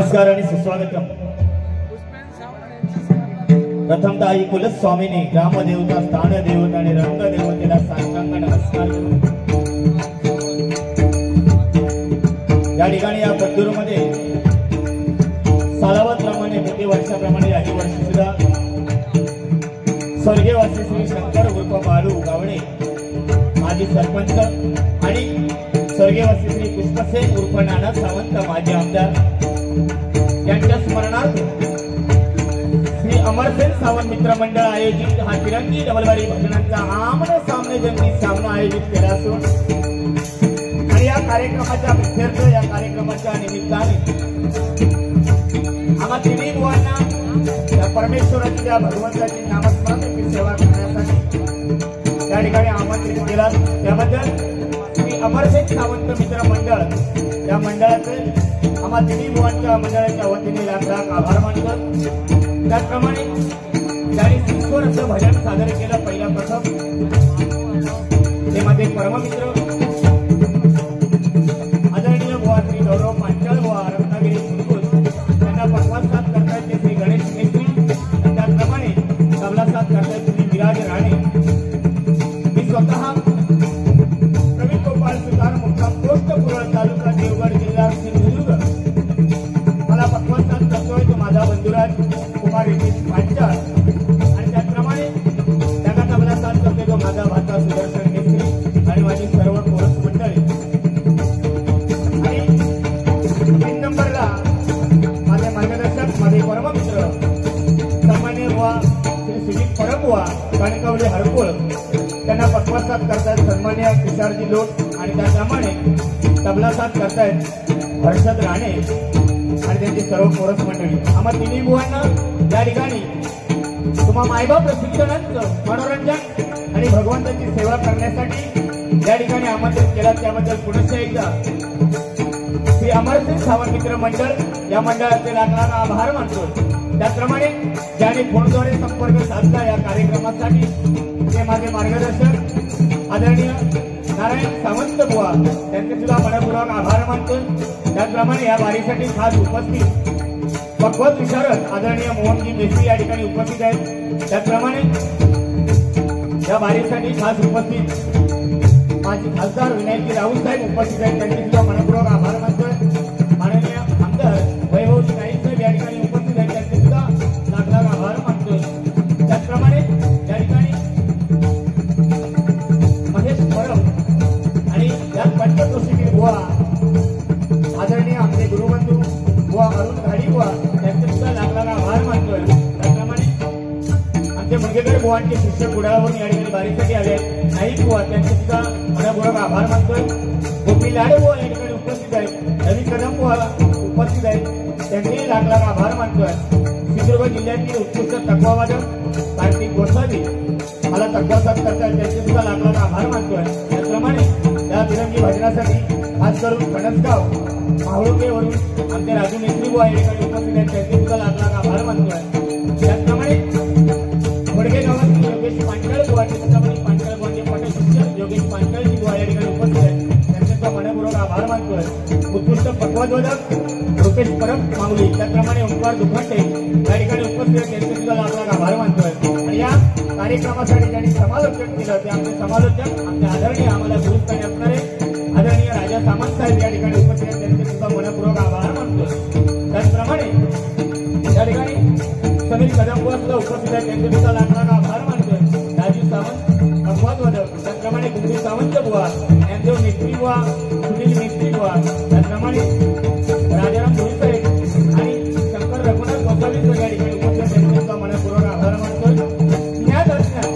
नमस्कार आणि सुस्वागतम। प्रथमतः आई कुलस्वामीने ग्रामदेवता स्थानदेवता आणि रंगदेवतेला साष्टांग नमस्कार। या ठिकाणी या पद्धतीमध्ये सालावतप्रमाणे प्रति वर्षाप्रमाणे याही वर्षी सुद्धा स्वर्गीयवासी श्री शंकर उर्फ बाळू गावडे माजी सरपंच आणि स्वर्गीयवासी श्री पुष्पसेन उर्फ नाना सावंत माजी आमदार यांच्या स्मरणार्थ श्री अमरसेन सावंत मित्र मंडळ आयोजित हा तिरंगी डबलवारी भजनांचा आमने सामने जंगी सामना आयोजित केला असून आणि या कार्यक्रमाच्या प्रित्यर्थ या कार्यक्रमाच्या निमित्ताने आम्हा तिन्ही बुवांना त्या परमेश्वराची त्या भगवंताची नामस्मरणाची सेवा करण्यासाठी या ठिकाणी आमंत्रित केला। त्याबद्दल श्री अमरसेन सावंत मित्र मंडळ या मंडळाचे आम्हा तिन्ही बुवांच्या मंडळाच्या वतीने लाख लाख आभार मानतो। त्याप्रमाणे त्यांनी सुस्वर असं भजन सादर केलं। पहिला प्रथम ते माझे परममित्र आदरणीय बुवा श्री गौरव पांचाळ बुवा रत्नागिरी फुलपूर त्यांना पकवान साथ करतायत ते श्री गणेश मिस्त्री, त्याचप्रमाणे तबला साथ करतायत श्री विराज राणे। मी स्वतः प्रवीण गोपाळ सुतार मुक्काम पोस्ट पुरळ तालुका देवगड जिल्हा सिंधुदुर्ग मला पकवान साथ करतोय तो माझा बंधुराज कुमार रितेश पांचाळ आणि त्याचप्रमाणे त्यांना तबला साथ करतोय तो माझा भाचा सुदर्शन मिस्त्री आणि माझी सर्व कोरस मंडळी। आणि 3 नंबरला माझे मार्गदर्शक माझे परममित्र सामान्य बुवा श्री सुजित परब बुवा कणकवली हरकुळ त्यांना पकवान साथ करतायत सन्मान्य किशारजी लोट आणि त्याप्रमाणे तबला साथ करतायत हर्षद राणे आणि त्यांची सर्व कोरस मंडळी। आम्हा तिन्ही बुवांना या ठिकाणी तुम्हा मायबाप प्रशिक्षणाचं मनोरंजन आणि भगवंताची सेवा करण्यासाठी या ठिकाणी आमंत्रित केला। त्याबद्दल पुनश्च एकदा श्री अमरसेन सावंत मित्र मंडळ या मंडळाचे लाख लाख आभार मानतो। त्याचप्रमाणे ज्याने फोनद्वारे संपर्क साधला या कार्यक्रमासाठी ते माझे मार्गदर्शक आदरणीय नारायण सावंत बुवा त्यांचे सुद्धा मनपूर्वक आभार मानतो। त्याचप्रमाणे या वारीसाठी खास उपस्थित भगवत विशारद आदरणीय मोहनजी मेस्त्री या ठिकाणी उपस्थित आहेत। त्याचप्रमाणे या वारीसाठी खास उपस्थित माजी खासदार विनायकजी राऊत साहेब उपस्थित आहेत, त्यांचे सुद्धा मनपूर्वक आभार मानतोय। माननीय आमदार वैभवजी नाईक साहेब या ठिकाणी उपस्थित आहेत, त्यांचे सुद्धा लाख लाख आभार मानतोय। त्याचप्रमाणे या ठिकाणी महेश परब आणि यात पंचक्रोशीतील बुवा आदरणीय आमचे गुरुबंधू बुवा अरुण घाडी बुवा त्यांचे सुद्धा लाख लाख आभार मानतोय। त्याचप्रमाणे आमचे मुंगेकर बुवांचे शिष्य कुडाळवरून या ठिकाणी वारीसाठी आले नाईक बुवा त्यांचे सुद्धा मनपूर्वक आभार मानतोय। गोपी लाड बुवा या ठिकाणी उपस्थित आहेत, रवी कदम बुवा उपस्थित आहेत, त्यांचेही लाख लाख आभार मानतोय। सिंधुदुर्ग जिल्ह्यातील उत्कृष्ट तक्वावादक कार्तिक गोसावी मला तक्वा साथ करतात, त्यांचे सुद्धा लाख लाख आभार मानतोय। त्याचप्रमाणे या तिरंगी भजनासाठी खास करून कणसगाव माहुळकेवरून आमचे राजू मेस्त्री बुवा या ठिकाणी उपस्थित आहेत, त्यांचे सुद्धा लाख लाख आभार मानतोय। त्याचप्रमाणे वडगे गावातील योगेश पांचाळ बुवा पांचाळ बुवांचे पटशिष्य योगेश पांचाळजी बुवा या ठिकाणी उपस्थित आहेत, त्यांचे सुद्धा मनपूर्वक आभार मानतोय। उत्कृष्ट पकवादवादक रुपेश परब माऊली त्याचप्रमाणे ओंकार दुखंडे या ठिकाणी उपस्थित आहेत, त्यांचे सुद्धा लाख लाख आभार मानतोय। आणि या कार्यक्रमासाठी ज्यांनी समालोचन केलं ते आमचे समालोचक आमचे आदरणीय आम्हाला गुरुस्थानी असणारे आदरणीय राजा सामंत साहेब या ठिकाणी उपस्थित आहेत, त्यांचे सुद्धा मनपूर्वक आभार मानतोय। त्याचप्रमाणे या ठिकाणी समीर कदम बुवा सुद्धा उपस्थित आहेत, त्यांचे सुद्धा लाख लाख आभार मानतोय। राजू सावंत पकवादवादक त्याचप्रमाणे गुंडी सावंत बुवा यांचे मिस्त्री बुवा सुनील मिस्त्री बुवा त्याचप्रमाणे राजाराम धुळे साहेब आणि शंकर रघुनाथ गोसावी या ठिकाणी उपस्थित आहेत, त्यांचे सुद्धा मनपूर्वक आभार मानतोय। या दरम्यान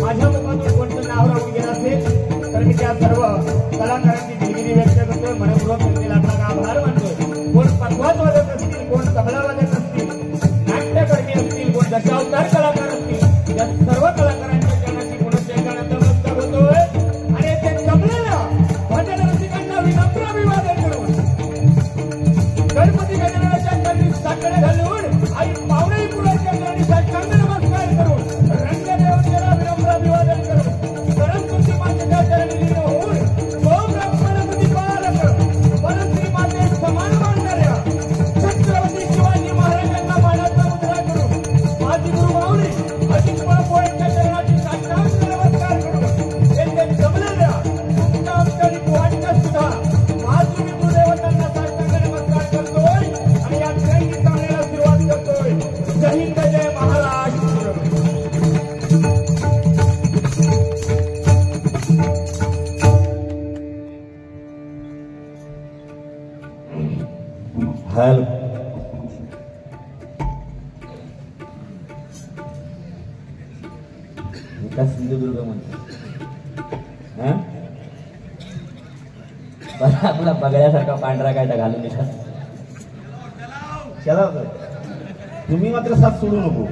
माझ्या मुखातून कोणतं नाव राहून गेलं असेल तर मी त्या सर्व कलाकारांची दिलगिरी व्यक्त करतोय, मनपूर्वक त्यांचे लाख लाख आभार मानतोय। कोण पकवाद वादक असतील, कोण तबला वादक असतील, नाट्यकर्मी असतील, कोण दशावतार कलाकार असतील, या सर्व कलाकारांच्या चरणाची पुनश्च नमस्कार होतोय। आणि ते जमलेल्या भजन रसिकांना विनम्र अभिवादन करून गणपती गणरायाच्या चरणी साकडे घालून आई पावणे पुराच्या चरणी साष्टांग नमस्कार करून रंगदेवतेला विनम्र अभिवादन करून सरस्वती मातेच्या चरणी लीन होऊन तो ब्रह्मणपती पालक परश्री माते समान मानणाऱ्या हॅलो सिंधुदुर्ग म्हणतो आपला बघण्यासारखा पांढरा काय तर घालून चला तुम्ही मात्र साथ सोडू नको.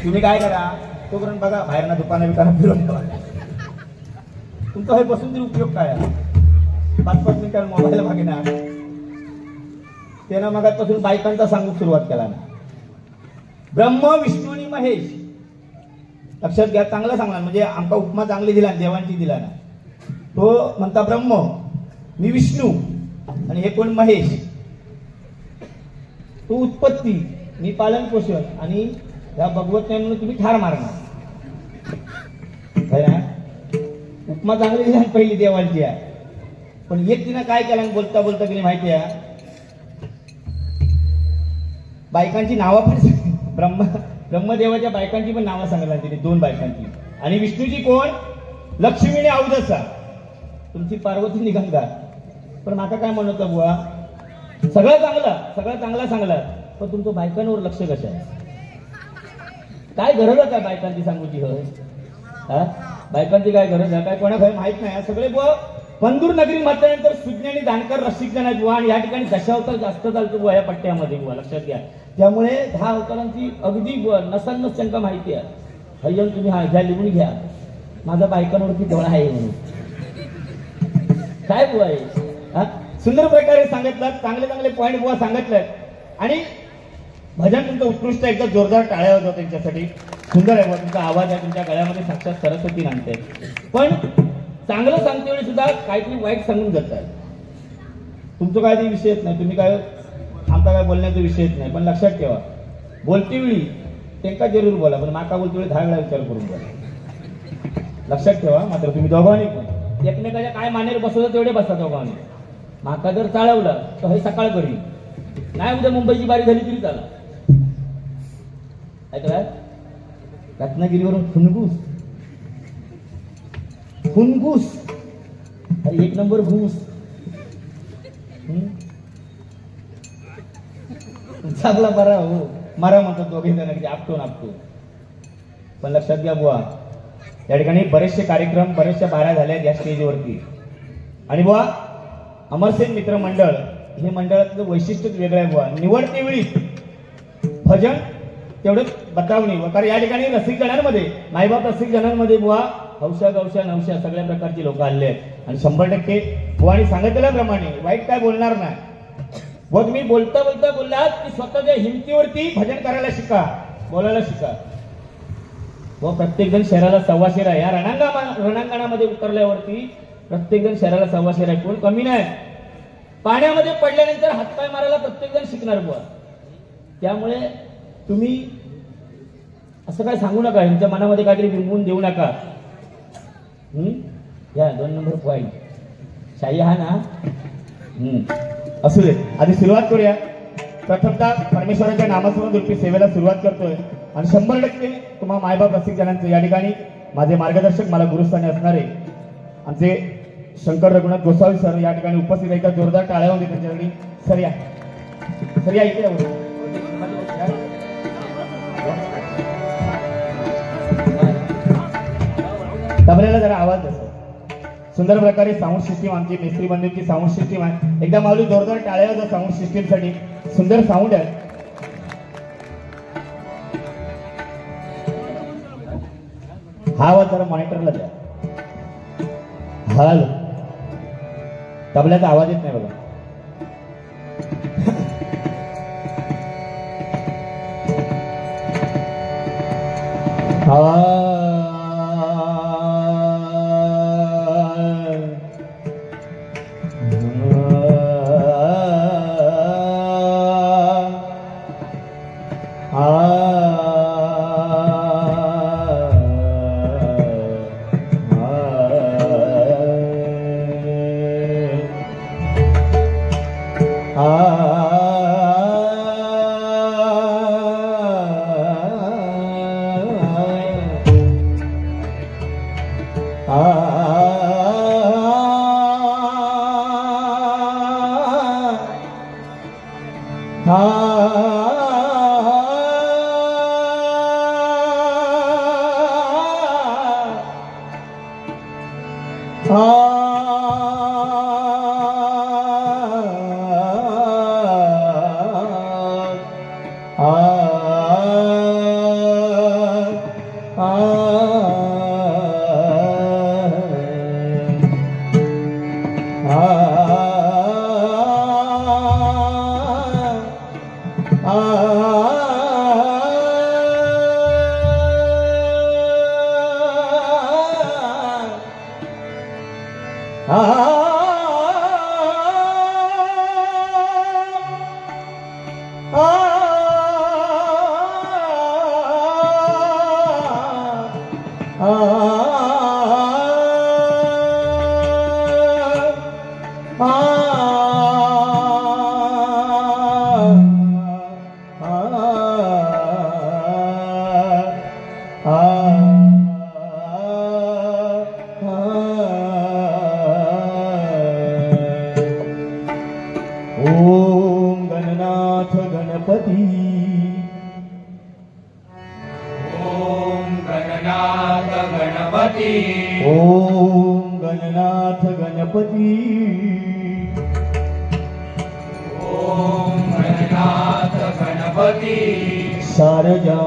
तुम्ही काय करा तोपर्यंत बघा बाहेर ना दुकाना फिरून तुमचा हे बसून तरी उपयोग काय 5-5 मिनिटांवर मोबाईल मागे ना त्यानं मगापासून बायकांचा सांगूक सुरुवात केला ना. ब्रह्म विष्णू आणि महेश लक्षात घ्या. चांगला सांगला म्हणजे आमका उपमा चांगली दिला देवांची दिला ना. तो म्हणता ब्रह्म मी विष्णू आणि हे कोण महेश. तो उत्पत्ती मी पालन पोषण आणि या भगवत नाही म्हणून तुम्ही ठार मारणार. उपमा चांगली दिली पहिली देवांची आहे. पण एक तिनं काय केलं बोलता बोलता की माहिती आहे बायकांची नावं पण ब्रह्मदेवाच्या बायकांची पण नावं सांगितलं तिने 2 बायकांची. आणि विष्णूची कोण लक्ष्मीने अवदसा तुमची पार्वती गंगा. पण माका काय म्हणत बुवा सगळं चांगलं सांगलं पण तुमचं बायकांवर लक्ष कसं आहे. काय गरज आहे बायकांची सांगूची हा बायकांची काय गरज आहे काय कोणाकडे माहित नाही. सगळे बुवा पंदूर नगरी म्हटल्यानंतर सुज्ञ आणि जाणकार रसिक जण आहेत बुवा. आणि या ठिकाणी दशावतार जास्त चालतो बुवा या पट्ट्यामध्ये बुवा लक्षात घ्या. त्यामुळे 10 अवतारांची अगदी नसांनच त्यांना माहिती आहे. हय्यम तुम्ही घ्या लिहून घ्या माझा बायकांवरती डोळा आहे म्हणून काय बुवा आहे. सुंदर प्रकारे सांगितलं चांगले पॉइंट बुवा सांगितलं. आणि भजन तुमचं उत्कृष्ट एकदा जोरदार टाळ्या होता त्यांच्यासाठी. सुंदर आहे बुवा तुमचा आवाज आहे तुमच्या गळ्यामध्ये साक्षात सरस्वती नांदते. पण चांगलं सांगते वेळी सुद्धा काहीतरी वाईट सांगून जात आहे. तुमचं काय ते विषयच नाही. तुम्ही काय आमचा काय बोलण्याचा विषयच नाही. पण लक्षात ठेवा बोलते वेळी त्यांना जरूर बोला पण माका बोलते वेळी 10 वेळा विचार करून बोला. लक्षात ठेवा मात्र तुम्ही दोघांनी पण एकमेकाच्या काय मानेर बसवतं तेवढे बसता दोघांनी. माका जर चालवलं तर हे सकाळ करी नाही उद्या मुंबईची बारी झाली तरी चाला. ऐकलं रत्नागिरीवरून फुनगूस अरे 1 नंबर घूस चांगला बरा हो मारा म्हणतो दोघे जण आपटून. पण लक्षात घ्या बुवा या ठिकाणी बरेचसे कार्यक्रम बरेचशा बाऱ्या झाल्या या स्टेजवरती. आणि बुवा अमरसेन मित्र मंडळ हे मंडळाचं वैशिष्ट्यच वेगळं आहे बुवा. निवडते वेळी भजन तेवढं बतावणी कारण या ठिकाणी रसिक जणांमध्ये मायबाप रसिक जणांमध्ये बुवा हौशा गवशा नवशा सगळ्या प्रकारची लोक आले आहेत. आणि 100% बुवानी सांगितल्याप्रमाणे वाईट काय बोलणार नाही. व तुम्ही बोलता बोललात की स्वतःच्या हिमतीवरती भजन करायला शिका बोलायला शिका. व प्रत्येक जण शहराला सव्वाशेर आहे. या रणांगणामध्ये उतरल्यावरती प्रत्येक जण शहराला सव्वाशेर आहे. कोण कमी नाही. पाण्यामध्ये पडल्यानंतर हातपाय मारायला प्रत्येक जण शिकणार बुवा. त्यामुळे तुम्ही असं काय सांगू नका यांच्या मनामध्ये काहीतरी बिंबवून देऊ नका. या 2 नंबर पॉइंट शाही हा ना असू दे. आधी सुरुवात करूया. प्रथमतः परमेश्वराच्या नामस्मरण रूपी सेवेला सुरुवात करतोय. आणि 100% तुम्हाला मायबाप रसिक जणांचं या ठिकाणी माझे मार्गदर्शक मला गुरुस्थानी असणारे आमचे शंकर रघुनाथ गोसावी सर या ठिकाणी उपस्थित आहेत. जोरदार टाळ्या होते त्यांच्यासाठी. सर या इथे तबल्याला जरा आवाज द्या. सुंदर प्रकारे साऊंड सिस्टीम आमची मिस्त्री बंधूंची साऊंड सिस्टीम आहे. एकदा माऊली जोरदार टाळ्या होत्या साऊंड सिस्टीम साठी. सुंदर साऊंड आहे. हा आवाज जरा मॉनिटरला द्या. हॅलो तबल्याचा आवाज येत नाही बघा. ओम गणनाथ गणपती ओम गणनाथ गणपती ओम गणनाथ गणपती ओम गणनाथ गणपती शारजा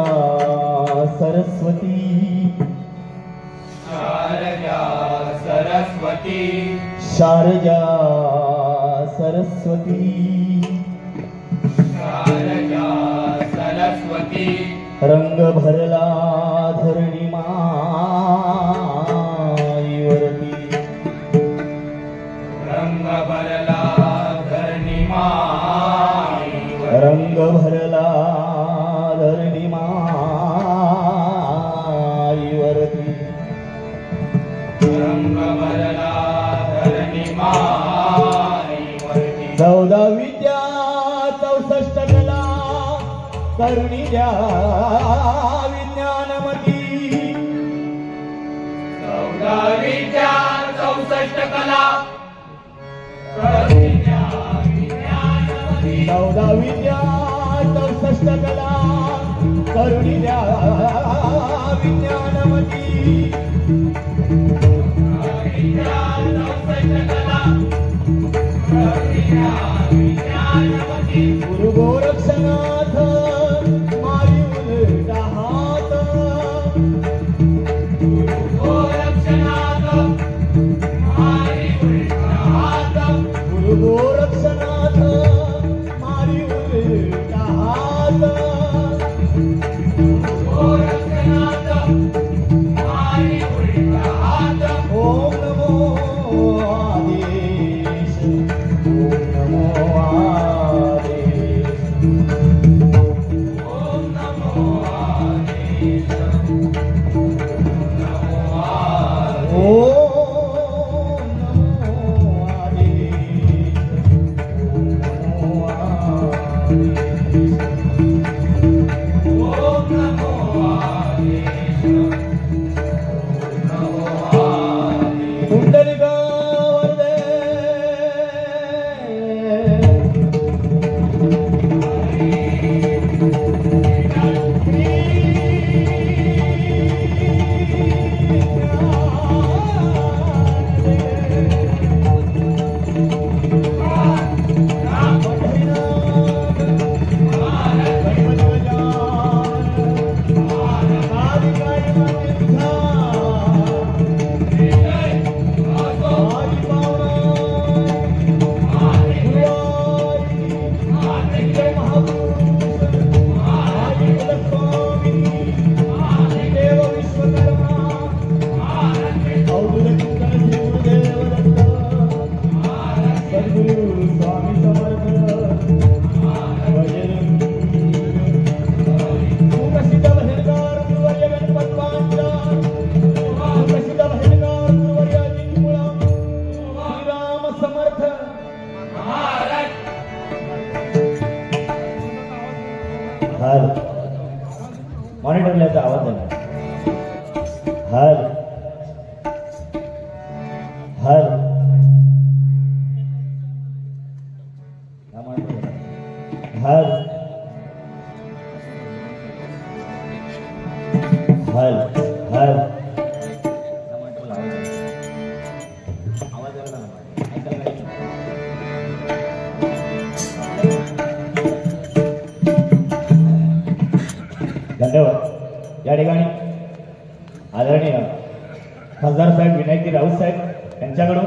सरस्वती शारदा सरस्वती शारजा सरस्वती शारदा सरस्वती रंग भरला धरणी माईवरती रंग भरला धरणी माईवर रंग भरला धरणी माईवरती रंग भरला धरणी माईवरती 14 विद्या 64 कला करुणी द्या विज्ञानमती 14 विद्या 64 कला करुणी द्या विज्ञानमती 14 विद्या 64 कला करुणी द्या विज्ञानमती विद्या 64 कला करुणी द्या विज्ञानमती गुरु गोरक्षनाथ मारी उलटा हात गोरक्षनाथ मारी उलटा हात गुरु गोरक्षनाथ मारी उलटा हात गोरक्षनाथ मारी उलटा हात ओम नमो आदेश ओम नमो आदेश ओम नमो आदेश नमो आदेश ओम नमो आदेश ओम नमो आदेश ओम नमो आदेश नमो आदेश कुंडलिका वरदे मॉनिटरला आवाज आहे हर हर हर हर हर धन्यवाद। या ठिकाणी आदरणीय खासदार साहेब विनायकी राऊत साहेब यांच्याकडून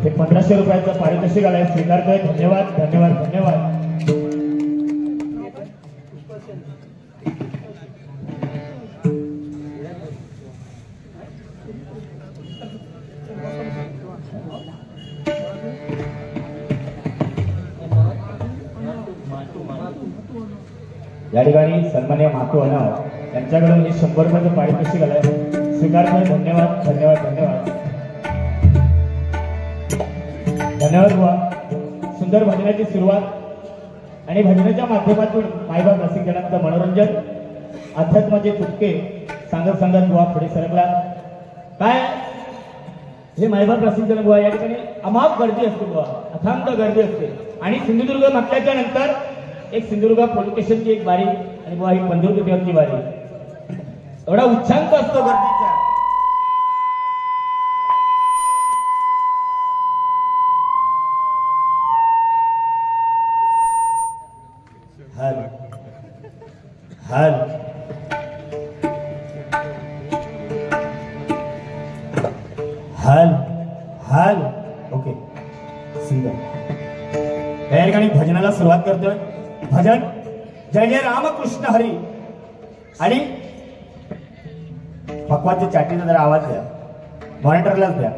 ते 1500 रुपयाचं पारितोषिक आलंय, स्वीकारतोय। धन्यवाद धन्यवाद धन्यवाद। या ठिकाणी सन्माननीय मातू अनाव यांच्याकडून हे 100 रुपयाचं पारितोषिक आलंय। स्वीकारतोय. धन्यवाद धन्यवाद धन्यवाद धन्यवाद बुवा. सुंदर भजनाची सुरुवात आणि भजनाच्या माध्यमातून मायबाप रसिकजनांचं मनोरंजन, अध्यात्माचे तुटके सांगत सांगत बुवा पुढे सरकला. काय हे मायबाप रसिकजन बुवा या ठिकाणी अमाप गर्दी असते बुवा, अथांग गर्दी असते. आणि सिंधुदुर्ग म्हटल्याच्या नंतर एक सिंधुदुर्ग पोलीस स्टेशनची एक बारी आणि बुवा ही पंढरपूरची बारी, एवढा उच्चांक असतो गर्दीचा. हल हल हल हल ओके सुंदर. या ठिकाणी भजनाला सुरुवात करतोय. भजन जय जय रामकृष्ण हरी. आणि पक्वाच्या चाटीचा जरा आवाज द्या, मॉनिटरलाच द्या.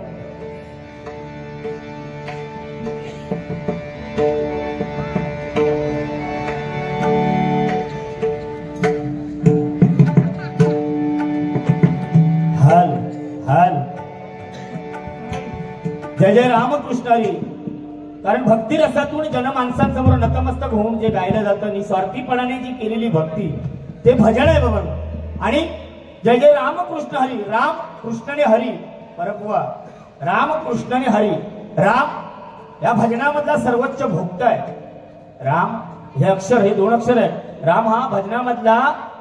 हल हल जय जय रामकृष्ण हरी. कारण भक्ती रसातून जनमानसांसमोर नतमस्तक होऊन जे गायलं जातं, निस्वार्थीपणाने जी केलेली भक्ती ते भजन आहे बाबा. आणि जय जय रामकृष्ण हरी. राम कृष्ण आणि हरी परपुवा. राम कृष्ण आणि हरी. राम या भजनामधला सर्वोच्च भोक्ता आहे. राम हे अक्षर, हे दोन अक्षर आहे. राम हा भजनामधला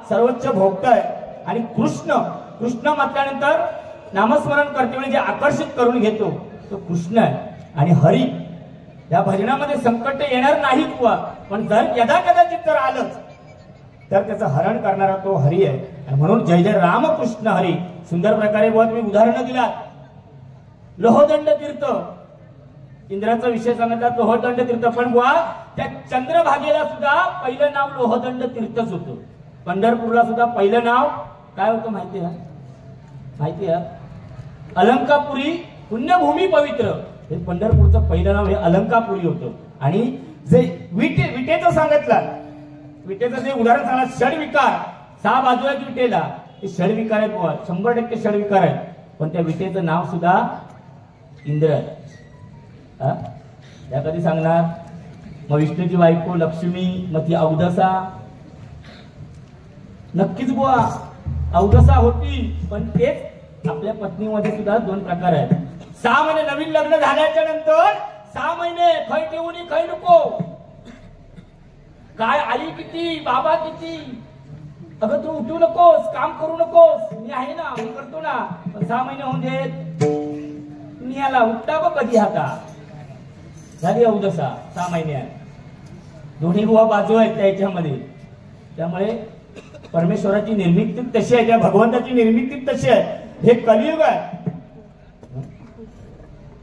सर्वोच्च भोक्ता आहे. आणि कृष्ण, कृष्ण म्हटल्यानंतर नामस्मरण करते जे आकर्षित करून घेतो तो कृष्ण आहे. आणि हरी या भजनामध्ये संकट येणार नाही बुवा, पण जर यदा कदाचित जर आलंच तर त्याचं हरण करणारा तो हरी आहे. आणि म्हणून जय जय रामकृष्ण हरी. सुंदर प्रकारे बुवा तुम्ही उदाहरण दिला. लोहदंड तीर्थ, इंद्राचा विषय सांगितला लोहदंड तीर्थ, पण बुवा त्या चंद्रभागेला सुद्धा पहिलं नाव लोहदंड तीर्थच होतं. पंढरपूरला सुद्धा पहिलं नाव काय होतं माहिती आहे? माहिती आहे? अलंकापुरी पुण्यभूमी पवित्र. हे पंढरपूरचं पहिलं नाव हे अलंकापुरी होतं. आणि जे विटेचं सांगितलं, विटेचं जे उदाहरण सांगा, षडविकार 6 बाजू आहेत विटेला, ते षडविकार आहेत बुवा, 100% षडविकार आहेत. पण त्या विटेचं नाव सुद्धा इंद्र आहे. त्या कधी सांगणार? मग विष्णूची बायको लक्ष्मी, मग ती अवदसा. नक्कीच बुवा अवदसा होती, पण तेच आपल्या पत्नीमध्ये सुद्धा 2 प्रकार आहेत. 6 महिने नवीन लग्न झाल्याच्या नंतर 6 महिने खै ठेवून खै नको, काय आई किती बाबा किती, अगं तू उठू नकोस, काम करू नकोस, मी आहे ना, मी करतो ना. पण 6 महिने होऊन देत, मी याला उठता बघ कधी आता. झाली अवदसा 6 महिन्यात. दोन्ही बुवा बाजू आहेत त्याच्यामध्ये. त्यामुळे परमेश्वराची निर्मिती तशी आहे, त्या भगवंताची निर्मिती तशी आहे. हे कलियुग आहे.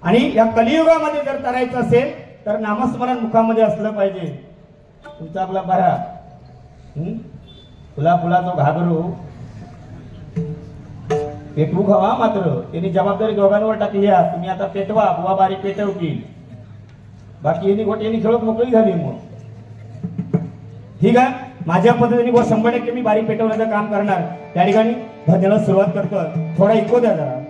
आणि या कलियुगामध्ये जर करायचं असेल तर नामस्मरण मुखामध्ये असलं पाहिजे. तुमचा आपला बरा फुला फुलाचा घाबरू पेटवू खावा, मात्र त्यांनी जबाबदारी दोघांवर टाकली. तुम्ही आता पेटवा, बुवा बारी पेटवतील, बाकी यांनी गोट्यांनी खेळत मोकळी झाली. मग ठीक आहे, माझ्या पद्धतीने 100% मी बारी पेटवण्याचं काम करणार. त्या ठिकाणी भजनाला सुरुवात करतो. थोडा इको द्या जरा.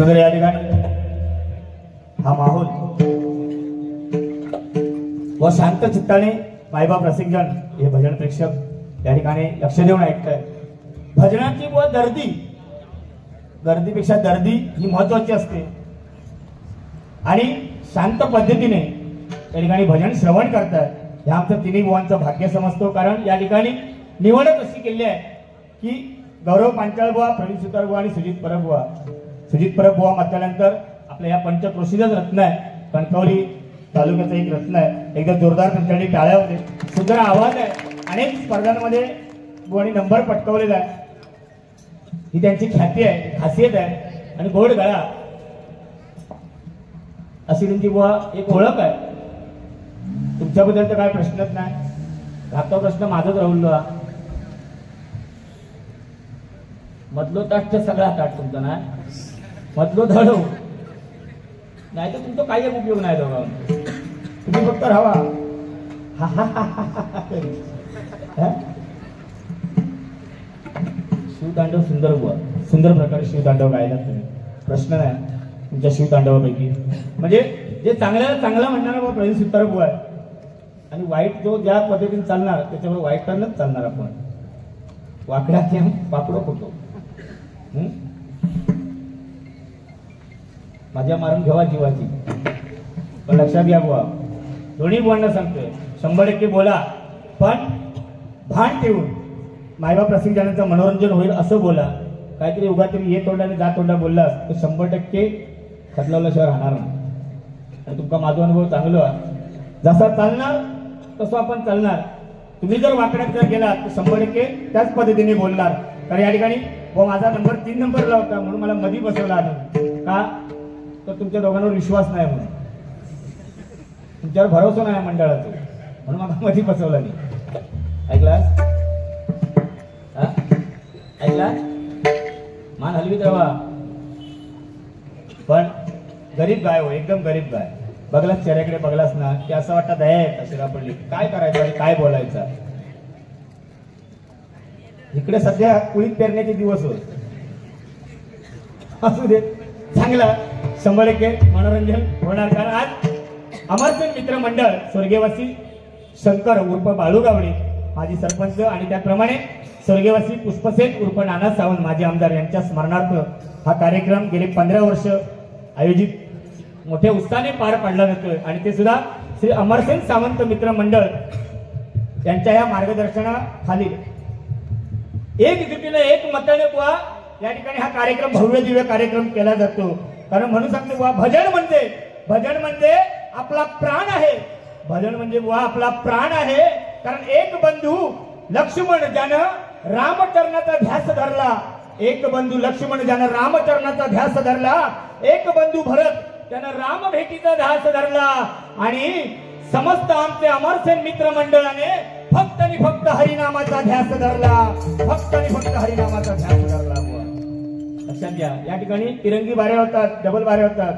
सुंदर या ठिकाणी हा माहोल व शांत चित्ताने मायबाप रसिकजन हे भजन प्रेक्षक या ठिकाणी लक्ष देऊन ऐकताय. भजनाची व गर्दीपेक्षा दर्दी ही महत्वाची असते आणि शांत पद्धतीने या ठिकाणी भजन श्रवण करतात. हे आमचं तिन्ही बुवांचं भाग्य समजतो. कारण या ठिकाणी निवडच अशी केली आहे की गौरव पांचाळ बुवा, प्रवीण सुतार बुवा आणि सुजित परब बुवा. सुजित परब बुवा म्हटल्यानंतर आपल्या या पंचक्रोशीचंच रत्न आहे. कणकवली तालुक्याचं एक रत्न आहे. एकदा जोरदार त्यांच्याकडे टाळ्या होते. सुंदर आवाज आहे. अनेक स्पर्धांमध्ये बुवानी नंबर पटकवलेला आहे. ही त्यांची ख्याती आहे, खासियत आहे. आणि गोड गळा अशी त्यांची बुवा एक ओळख आहे. तुमच्याबद्दल तर काय प्रश्नच नाही. घातो प्रश्न माझाच राहुल. मधलो ताट तर सगळा ताट तुमचा नाही. मधलो धडो नाही तर तुमचा काही उपयोग नाही. दोघा तुम्ही फक्त राहा. शिवतांडव सुंदर बुवा, सुंदर प्रकारे शिवतांडव गायला तुम्ही. प्रश्न नाही तुमच्या शिवतांडवापैकी. म्हणजे जे चांगल्याला चांगला म्हणणारा बुवा प्रवीण सुतार बुवा आहे. आणि वाईट जो ज्या पद्धतीने चालणार त्याच्यावर वाईटानंच चालणार आपण. वाकडा किंवा पाकडो खोटो माझ्या मारून घेवा जीवाची. पण लक्षात घ्या बुवा, दोन्ही बुवांना सांगतोय 100% बोला, पण भान ठेवून मायबाप रसिकजनांचं मनोरंजन होईल असं बोला. काहीतरी उगा तुम्ही ये तोंडाने जा तोंडा बोललास तर 100% खतलावल्याशिवाय राहणार नाही. आणि तुमचा माझा अनुभव चांगला आहे. जसा चालणार तसं आपण चालणार. तुम्ही जर वाकड्यात जर गेलात तर 100% त्याच पद्धतीने बोलणार. कारण या ठिकाणी माझा नंबर 3 नंबरला होता म्हणून मला मधी बसवला आलं का तर तुमच्या दोघांवर विश्वास नाही म्हणून. तुमच्यावर भरोसा नाही मंडळाचा म्हणून मला मधी बसवला नाही. ऐकलास? ऐकला? मान हलवीत राहा. पण गरीब गाय हो, एकदम गरीब गाय. बघलास चेहऱ्याकडे बघलास ना की असं वाटतं दया आहे शिरा पडली. काय करायचं आणि काय बोलायचं. इकडे सध्या कुळीत पेरण्याचे दिवस होत. असू दे चांगला 100% मनोरंजन होणार. कारण आज अमरसेन मित्र मंडळ स्वर्गीयवासी शंकर उर्फ बाळू गावडे माजी सरपंच आणि त्याप्रमाणे स्वर्गीयवासी पुष्पसेन उर्फ नाना सावंत माजी आमदार यांच्या स्मरणार्थ हा कार्यक्रम गेले 15 वर्ष आयोजित मोठ्या उत्साहाने पार पाडला जातोय. आणि ते सुद्धा श्री अमरसेन सावंत मित्र मंडळ यांच्या या मार्गदर्शनाखाली एकजुटीने एक मताने बुवा या ठिकाणी हा कार्यक्रम भव्य दिव्य कार्यक्रम केला जातो. कारण म्हणून सांगतो बुवा भजन म्हणजे आपला प्राण आहे. भजन म्हणजे बुवा आपला प्राण आहे. कारण एक बंधू लक्ष्मण ज्यानं रामचरणाचा ध्यास धरला, एक बंधू लक्ष्मण ज्यानं रामचरणाचा ध्यास धरला, एक बंधू भरत त्यानं राम भेटीचा ध्यास धरला. आणि समस्त आमचे अमरसेन मित्र मंडळाने फक्त आणि फक्त हरिनामाचा ध्यास धरला. फक्त आणि फक्त हरिनामाचा ध्यास धरला. लक्षात घ्या, या ठिकाणी तिरंगी बाऱ्या होतात, डबल बाऱ्या होतात,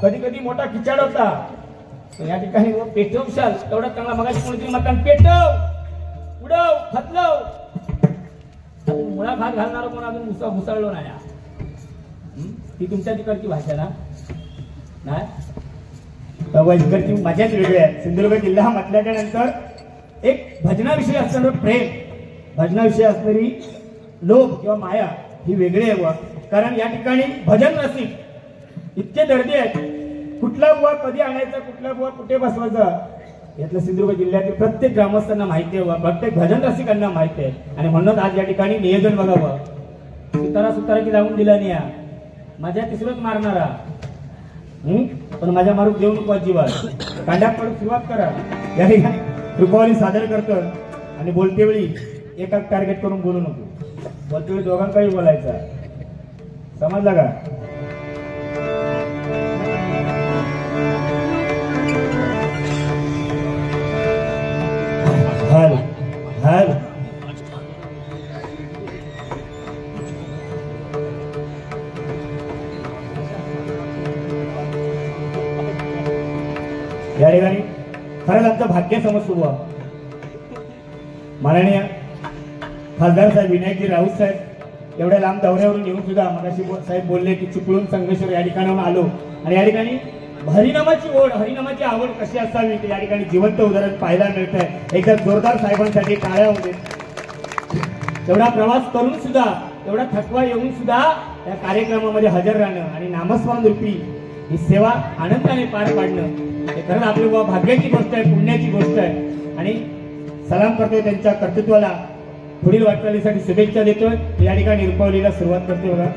कधी कधी मोठा खिचाड होता. या ठिकाणी पेटवशाल तेवढा चांगला. मगाशी कोणतरी म्हणतात पेटव उडव खतलव. मुळा भात घालणार कोण अजून मुसळलो नाही. ही तुमच्या तिकडची भाषा ना नाही. इकडची मजाच वेगळी आहे. सिंधुदुर्ग जिल्हा म्हटल्याच्या नंतर एक भजनाविषयी असणारं प्रेम, भजनाविषयी असणारी लोभ किंवा माया ही वेगळी आहे. कारण या ठिकाणी भजन रसिक इतके दर्दी आहेत. कुठला बुवा कधी आणायचा, कुठला बुवा कुठे बसवायचा यातलं सिंधुदुर्ग जिल्ह्यातील प्रत्येक ग्रामस्थांना माहिती आहे, प्रत्येक भजन रसिकांना माहिती आहे. आणि म्हणून आज या ठिकाणी नियोजन बघावं. सुताराची लावून दिला नाही या माझ्या तिसरंच मारणारा. पण माझ्या मारून देऊ नको अजिबात. कांड्यात पडून सुरुवात करा. या ठिकाणी कृपावली सादर करतो आणि बोलते वेळी एकाच टार्गेट करून बोलू नको. बोलते वेळी दोघांकाही बोलायचा. समजला का? हल हल या ठिकाणी खरंच आमचं भाग्य समजतो बुवा. माननीय खासदार साहेब विनायकजी राऊत साहेब एवढ्या लांब दौऱ्यावरून येऊन सुद्धा मगाशी साहेब बोलले की चिपळूण संगमेश्वर या ठिकाणाहून आलो आणि या ठिकाणी हरिनामाची ओढ हरिनामाची आवड कशी असावी ते या ठिकाणी जिवंत उदाहरण पाहायला मिळत आहे. एकदा जोरदार साहेबांसाठी टाळ्या होते. तेवढा प्रवास करून सुद्धा तेवढा थकवा येऊन सुद्धा या कार्यक्रमामध्ये हजर राहणं आणि नामस्मरण रूपी ही सेवा आनंदाने पार पाडणं हे खरंच आपली भाग्याची गोष्ट आहे, पुण्याची गोष्ट आहे. आणि सलाम करतोय त्यांच्या कर्तृत्वाला, पुढील वाटचालीसाठी शुभेच्छा देतोय. या ठिकाणी रुपावलीला सुरुवात करतोय बघा.